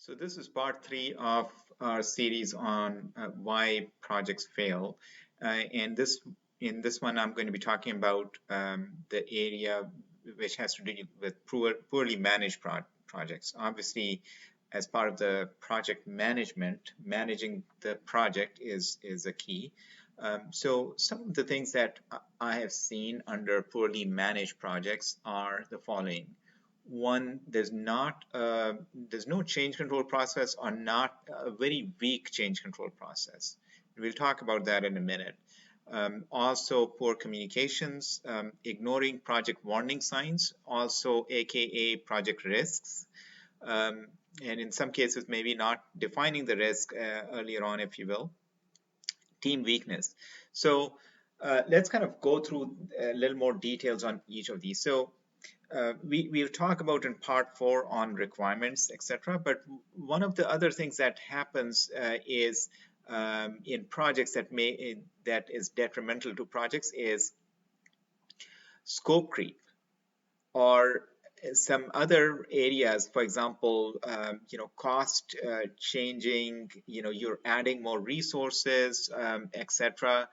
So this is part three of our series on why projects fail. And in this one, I'm going to be talking about the area which has to do with poorly managed projects. Obviously, as part of the project management, managing the project is a key. So some of the things that I have seen under poorly managed projects are the following. One, there's no change control process, or not a very weak change control process. We'll talk about that in a minute. Also, poor communications, ignoring project warning signs, also AKA project risks, um, and in some cases maybe not defining the risk earlier on, if you will. Team weakness. So let's kind of go through a little more details on each of these. So we'll talk about in part 4 on requirements, etc. But one of the other things that happens is in projects that is detrimental to projects is scope creep, or some other areas. For example, cost changing. You're adding more resources, etc.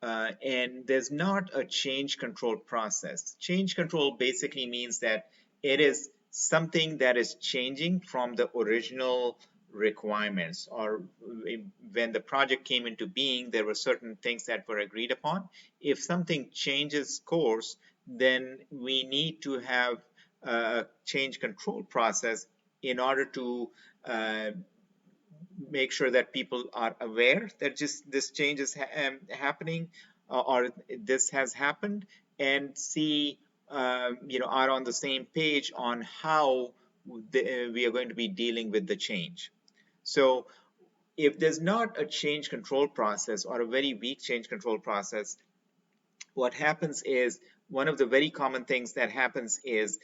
And there's not a change control process. Change control basically means that it is something that is changing from the original requirements, or when the project came into being, there were certain things that were agreed upon. If something changes course, then we need to have a change control process in order to uh, make sure that people are aware that just this change is happening, or this has happened, and see, are on the same page on how we are going to be dealing with the change. So if there's not a change control process, or a very weak change control process, what happens is, one of the very common things that happens is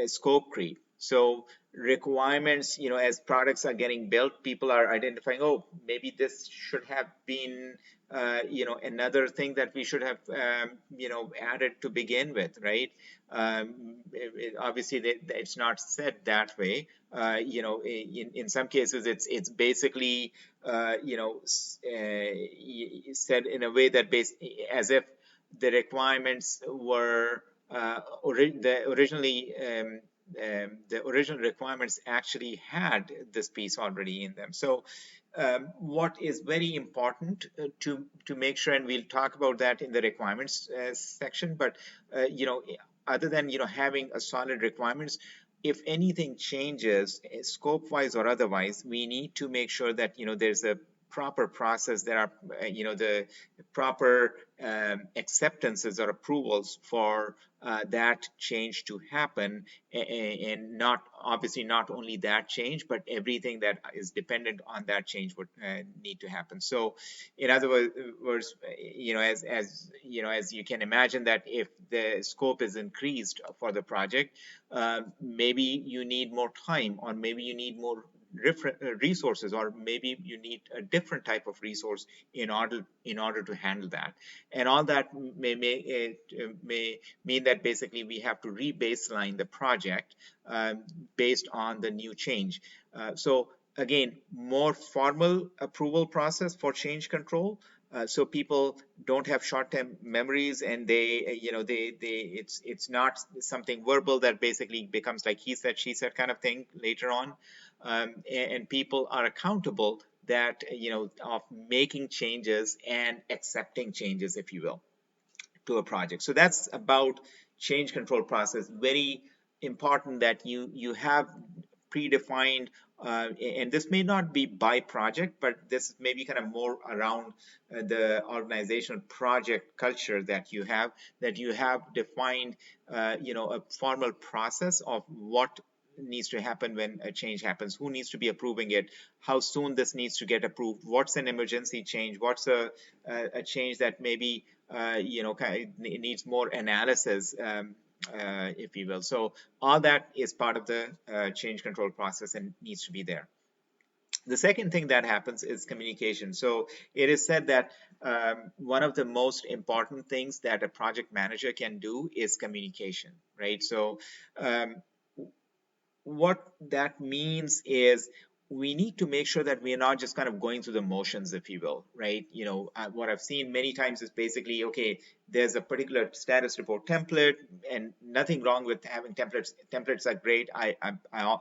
scope creep. So requirements, as products are getting built, people are identifying, oh, maybe this should have been, another thing that we should have, added to begin with, right? Obviously, it's not said that way. In some cases, it's basically, said in a way that as if the requirements were the original requirements actually had this piece already in them. So what is very important to make sure, and we'll talk about that in the requirements section, but other than having a solid requirements, if anything changes, scope wise or otherwise, we need to make sure that there's a proper process. There are the proper acceptances or approvals for that change to happen, and not obviously not only that change, but everything that is dependent on that change would need to happen. So in other words, as you can imagine, that if the scope is increased for the project, maybe you need more time, or maybe you need more resources, or maybe you need a different type of resource in order to handle that. And all that may mean that basically we have to re-baseline the project based on the new change. So again, more formal approval process for change control, so people don't have short-term memories, and it's not something verbal that basically becomes like he said, she said kind of thing later on. And people are accountable that of making changes and accepting changes, if you will, to a project. So that's about change control process. Very important that you have predefined, and this may not be by project, but this may be kind of more around the organizational project culture that you have defined, a formal process of what needs to happen when a change happens, who needs to be approving it, how soon this needs to get approved, what's an emergency change, what's a change that maybe kind of needs more analysis, if you will. So all that is part of the change control process and needs to be there. The second thing that happens is communication. So it is said that one of the most important things that a project manager can do is communication, right? So what that means is we need to make sure that we are not just kind of going through the motions, if you will, right? What I've seen many times is basically, okay, there's a particular status report template, and nothing wrong with having templates. Templates are great. I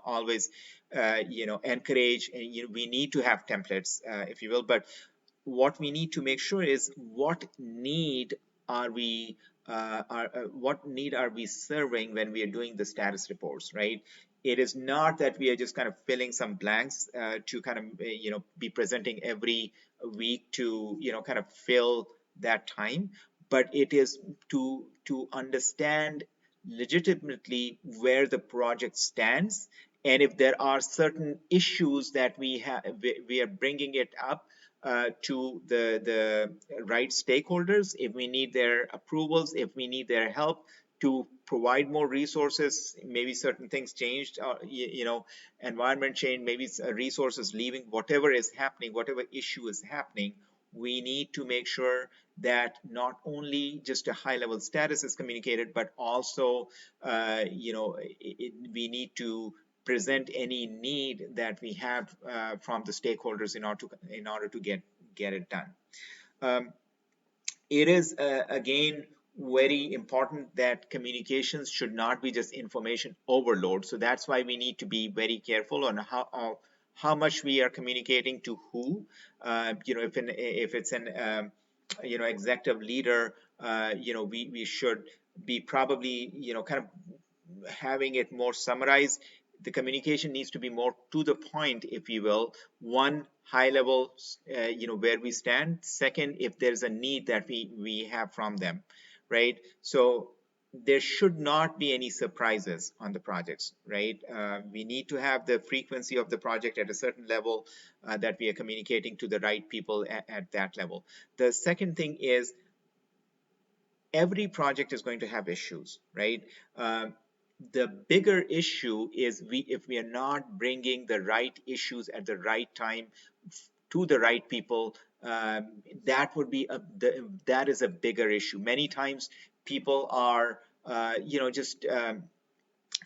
always, encourage, and we need to have templates, if you will. But what we need to make sure is are we what need are we serving when we are doing the status reports, right? It is not that we are just kind of filling some blanks to kind of be presenting every week to kind of fill that time, but it is to understand legitimately where the project stands, and if there are certain issues that we are bringing it up to the right stakeholders, if we need their approvals, if we need their help to provide more resources, maybe certain things changed, environment change, maybe resources leaving, whatever is happening, whatever issue is happening, we need to make sure that not only just a high level status is communicated, but also, we need to present any need that we have from the stakeholders in order to get it done. Um, it is again very important that communications should not be just information overload. So that's why we need to be very careful on how much we are communicating to who. If it's an executive leader, we should be probably kind of having it more summarized. The communication needs to be more to the point, if you will. One, high level, where we stand. Second, if there's a need that we have from them, right? So there should not be any surprises on the projects, right? We need to have the frequency of the project at a certain level, that we are communicating to the right people at that level. The second thing is every project is going to have issues, right? The bigger issue is if we are not bringing the right issues at the right time to the right people, that would be that is a bigger issue. Many times people are,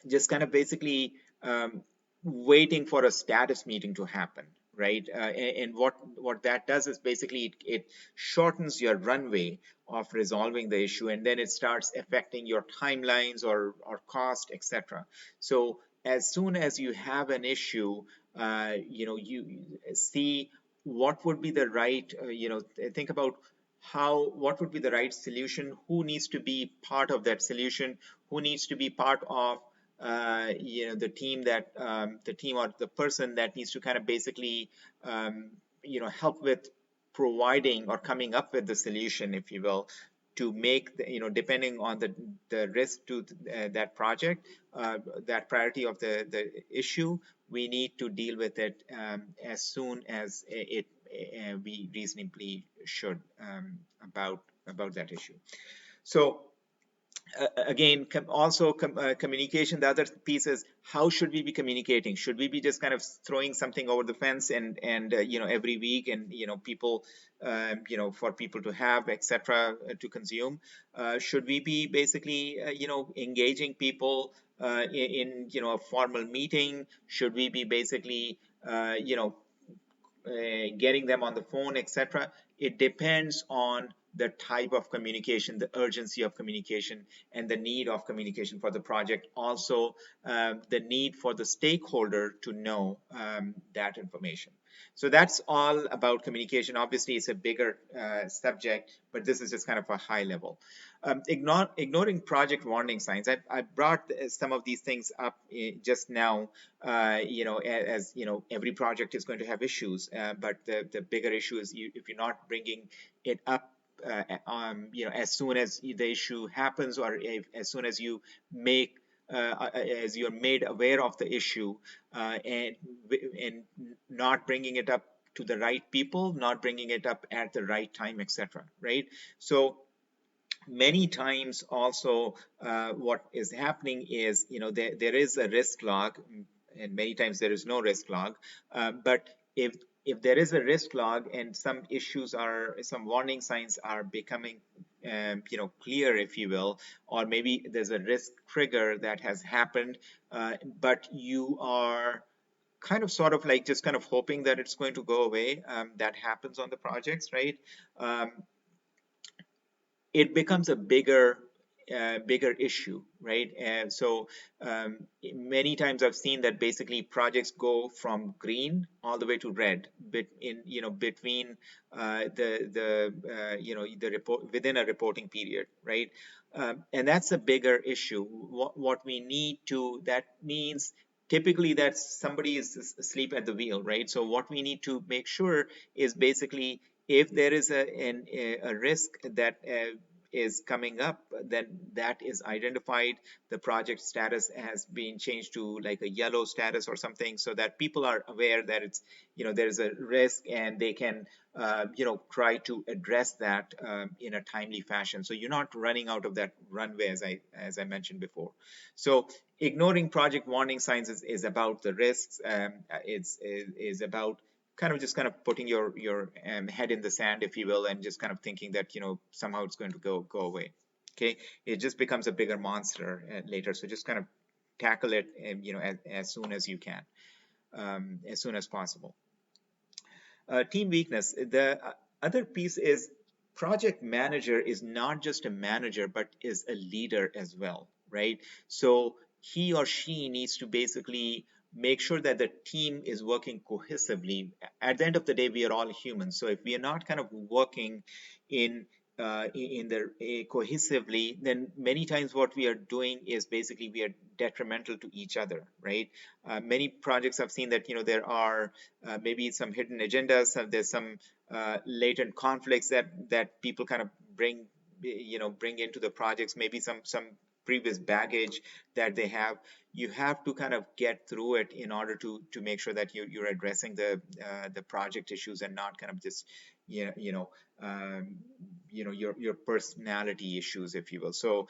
just kind of basically waiting for a status meeting to happen, right? And what that does is basically it shortens your runway of resolving the issue, and then it starts affecting your timelines or cost, etc. So as soon as you have an issue, you see what would be the right, think about what would be the right solution, who needs to be part of that solution, who needs to be part of the team or the person that needs to kind of basically help with providing or coming up with the solution, if you will, to make depending on the risk to that project, that priority of the issue, we need to deal with it as soon as we reasonably should, about that issue. So again, communication. The other piece is, how should we be communicating? Should we be just kind of throwing something over the fence and every week, and people, for people to have, etc., to consume? Should we be basically engaging people in a formal meeting? Should we be basically getting them on the phone, etc.? It depends on the type of communication, the urgency of communication, and the need of communication for the project. Also, the need for the stakeholder to know that information. So that's all about communication. Obviously, it's a bigger subject, but this is just kind of a high level. Ignoring project warning signs. I brought some of these things up just now. As every project is going to have issues, but the bigger issue is if you're not bringing it up as soon as the issue happens, or as soon as you make as you're made aware of the issue, and not bringing it up to the right people, not bringing it up at the right time, etc. Right? So many times also, what is happening is there is a risk log, and many times there is no risk log, but if there is a risk log and some warning signs are becoming clear, if you will, or maybe there's a risk trigger that has happened, but you are kind of sort of like just kind of hoping that it's going to go away. That happens on the projects, right? Um, it becomes a bigger issue, right? And so many times I've seen that basically projects go from green all the way to red, between the report within a reporting period, right? And that's a bigger issue. What we need to that means typically that somebody is asleep at the wheel, right? So what we need to make sure is basically if there is a risk that is coming up, then that is identified. The project status has been changed to like a yellow status or something, so that people are aware that it's, there's a risk and they can, try to address that in a timely fashion. So you're not running out of that runway, as I mentioned before. So ignoring project warning signs is about the risks. Is about kind of putting your head in the sand, if you will, and just kind of thinking that somehow it's going to go away. Okay, it just becomes a bigger monster later. So just kind of tackle it, as soon as you can, as soon as possible. Team weakness. The other piece is project manager is not just a manager, but is a leader as well, right? So he or she needs to basically make sure that the team is working cohesively. At the end of the day, we are all humans. So if we are not kind of working in cohesively, then many times what we are doing is basically we are detrimental to each other, right? Many projects I've seen that there are maybe some hidden agendas, there's some latent conflicts that people kind of bring into the projects, maybe some previous baggage that they have. You have to kind of get through it in order to make sure that you're addressing the project issues and not kind of just um, your personality issues, if you will. So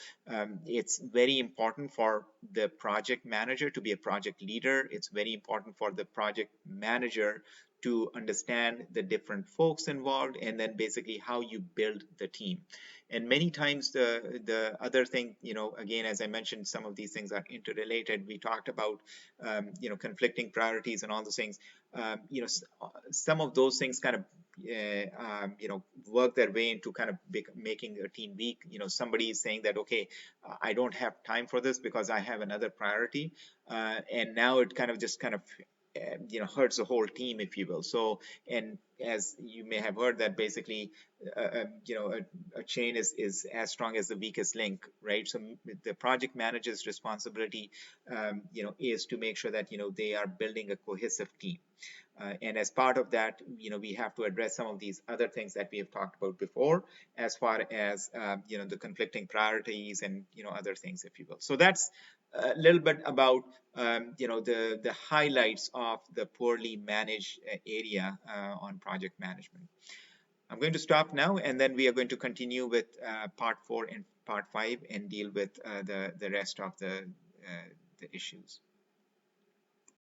it's very important for the project manager to be a project leader. It's very important for the project manager to understand the different folks involved, and then basically how you build the team. And many times the other thing, again, as I mentioned, some of these things are interrelated. We talked about conflicting priorities and all those things. Some of those things kind of work their way into kind of making a team weak. Somebody is saying that, okay, I don't have time for this because I have another priority, and now it kind of hurts the whole team, if you will. So, and as you may have heard, that basically a chain is as strong as the weakest link, right? So the project manager's responsibility is to make sure that they are building a cohesive team. And as part of that, we have to address some of these other things that we have talked about before, as far as the conflicting priorities and other things, if you will. So that's a little bit about the highlights of the poorly managed area on project management. I'm going to stop now, and then we are going to continue with part 4 and part 5 and deal with the rest of the issues.